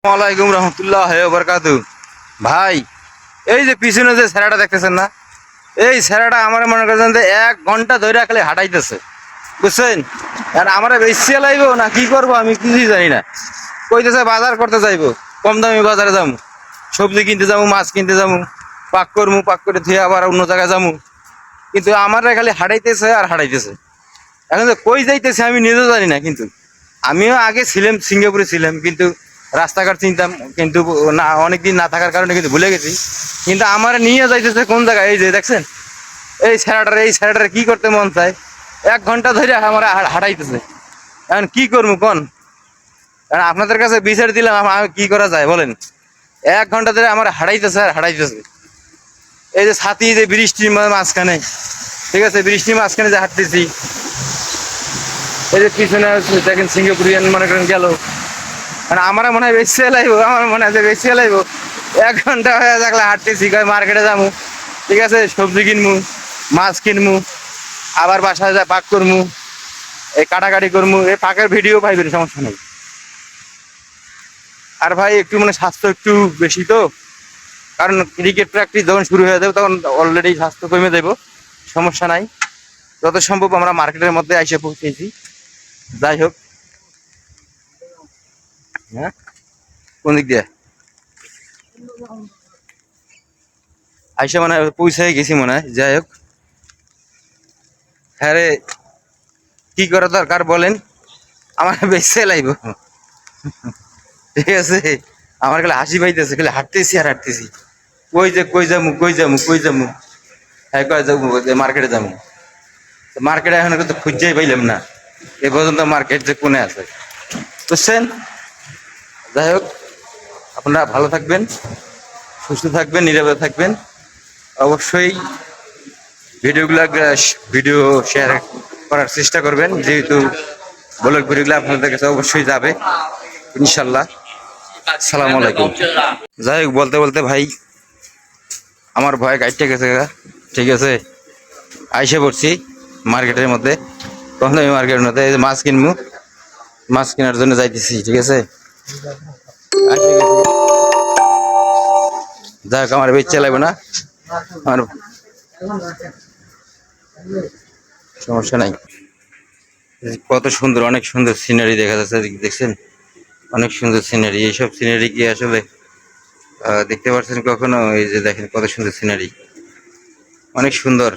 ওয়ালাইকুম রহমতুল্লাহ বারাকাতু। ভাই, এই যে পিছনে যে স্যারাটা দেখতেছেন না, এই স্যারাটা আমার মনে করছেন যে 1 ঘন্টা ধরে খালি হাঁটাইতেছে, বুঝছেন? আর আমার বেশি লাইব না কি করবো আমি কিছুই জানি না। কইতেছে বাজার করতে যাইবো, কম দামি বাজারে যাবো, সবজি কিনতে যাবো, মাছ কিনতে যাবো, পাক করে ধুয়ে আবার অন্য জায়গায় যাবো। কিন্তু আমার খালি হাঁটাইতেছে আর হাঁটাইতেছে। এখন যে কই যাইতেছে আমি নিজেও জানি না। কিন্তু আমিও আগে ছিলাম, সিঙ্গাপুরে ছিলাম, কিন্তু রাস্তাঘাট চিনতাম, কিন্তু না, অনেকদিন না থাকার কারণে কিন্তু ভুলে গেছি। কিন্তু আমার নিয়ে যাইতেছে কোন জায়গায়, এই যে দেখছেন এই স্যারাটারে কি করতে মন চায়। 1 ঘন্টা ধরে আমার হাঁটাইতেছে। এখন কি করবো কোন? কারণ আপনাদের কাছে বিচার দিলাম, আমি কি করা যায় বলেন? 1 ঘন্টা ধরে আমার হাঁটাইতেছে আর হাঁটাইতেছে। এই যে ছাতি, যে বৃষ্টির মাঝখানে, ঠিক আছে, বৃষ্টির মাঝখানে যে হাঁটতেছি, এই যে পিছনে দেখেন সিঙ্গাপুরিয়ান মনে করেন গেল। মানে আমার মনে হয় বেশি লাইব, আমার মনে হয় বেশি লাইব। 1 ঘন্টা হয়ে থাকলে হাঁটতেছি, মার্কেটে যাবো, ঠিক আছে, সবজি কিনবো, মাছ কিনবো, আবার বাসায় যা পাক করবো, এই কাটাকাটি করবো, এই পাকের ভিডিও পাইবেন, সমস্যা নেই। আর ভাই একটু মানে স্বাস্থ্য একটু বেশি তো, কারণ ক্রিকেট প্র্যাকটিস যখন শুরু হয়ে যাবে তখন অলরেডি স্বাস্থ্য কমে যাবো, সমস্যা নাই। যত সম্ভব আমরা মার্কেটের মধ্যে এসে পৌঁছেছি। যাই হোক, হ্যাঁ, কোন দিক দিয়ে আইসা মানে পৌঁছায় গেছি মনে হয়। যাই হোক, হ্যাঁ রে, কি করা দরকার বলেন? আমার বেশি লাইব, ঠিক আছে। আমার খালি হাসি পাইতেছে, খালি হাঁটতেছি আর হাঁটতেছি। কই যামু, হ্যাঁ কয় যাবো, মার্কেটে যাবো। মার্কেটে এখন কিন্তু খুঁজেই পাইলাম না এ পর্যন্ত, মার্কেট যে কোনে আছে, বুঝছেন? যাই হোক, আপনারা ভালো থাকবেন, সুস্থ থাকবেন, নিরাপদে থাকবেন। অবশ্যই ভিডিও শেয়ার করার চেষ্টা করবেন, যেহেতু ব্লগ ভিডিওগুলো আপনাদের কাছে অবশ্যই যাবে ইনশাল্লাহ। সালাম আলাইকুম। যাই হোক, বলতে বলতে ভাই আমার ভয় কাটতে গেছে গা, ঠিক আছে। আইসে পড়ছি মার্কেটের মধ্যে, কম দামি মার্কেটের মধ্যে। এই যে মাছ কিনবো, মাছ কেনার জন্য যাইতেছি, ঠিক আছে। আইসে গেছি। যাই হোক, আমার বেচ চালাইবো না, আমার সমস্যা নাই। কত সুন্দর, অনেক সুন্দর সিনারি দেখা যাচ্ছে, দেখছেন? অনেক সুন্দর সিনারি। এইসব সিনারি কি আসলে দেখতে পাচ্ছেন কখনো? এই যে দেখেন কত সুন্দর সিনারি, অনেক সুন্দর।